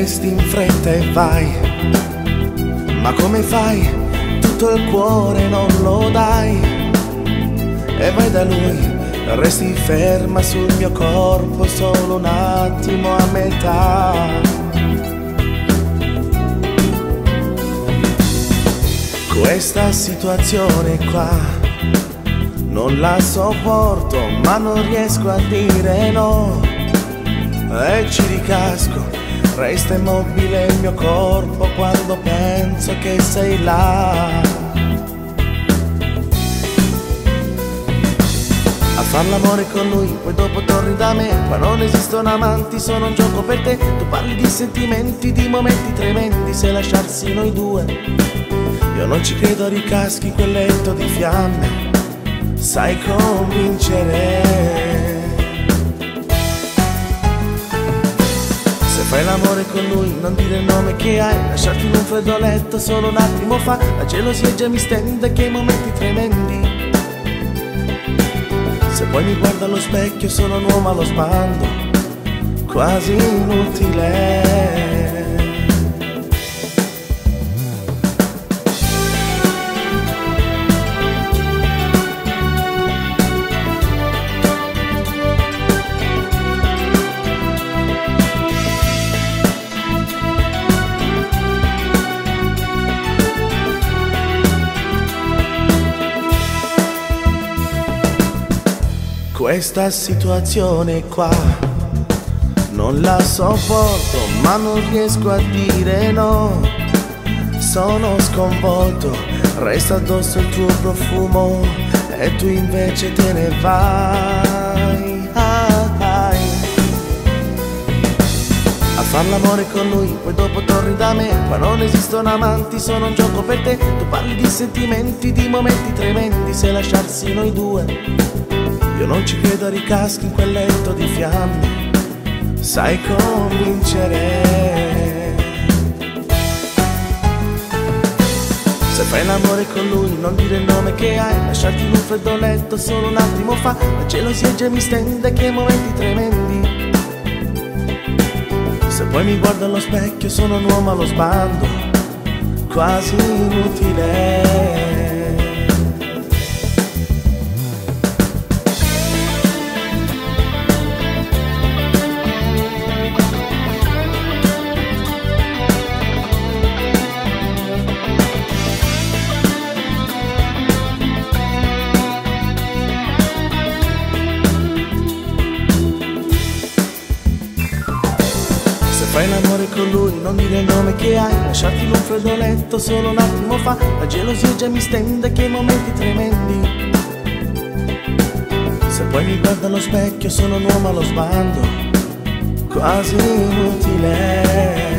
vesti in fretta e vai, ma come fai? Tutto il cuore non lo dai, e vai da lui, resti ferma sul mio corpo solo un attimo a metà. Questa situazione qua non la sopporto, ma non riesco a dire no, e ci ricasco, resta immobile il mio corpo quando penso che sei là. A far l'amore con lui, poi dopo torni da me, ma non esistono amanti, sono un gioco per te. Tu parli di sentimenti, di momenti tremendi, se lasciarsi noi due, io non ci credo, ricaschi in quel letto di fiamme, sai convincere. Se fai l'amore con lui, non dire il nome che hai, lasciarti in un freddo letto solo un attimo fa, la gelosia già mi stende che i momenti tremendi. Se poi mi guardo allo specchio sono un uomo allo sbando, quasi inutile. Questa situazione qua non la sopporto, ma non riesco a dire no. Sono sconvolto, resta addosso il tuo profumo e tu invece te ne vai. A far l'amore con lui, poi dopo torni da me, ma non esistono amanti, sono un gioco per te. Tu parli di sentimenti, di momenti tremendi, se lasciarsi noi due, io non ci credo, ricaschi in quel letto di fiamme, sai convincere. Se fai l'amore con lui, non dire il nome che hai, lasciarti in un freddo letto solo un attimo fa, la gelosia già mi stende che momenti tremendi. Se poi mi guardo allo specchio sono un uomo allo sbando, quasi inutile. Fai l'amore con lui, non dire il nome che hai, lasciarti in un freddo letto solo un attimo fa, la gelosia già mi stende che i momenti tremendi. Se poi mi guardo allo specchio sono un uomo allo sbando, quasi inutile.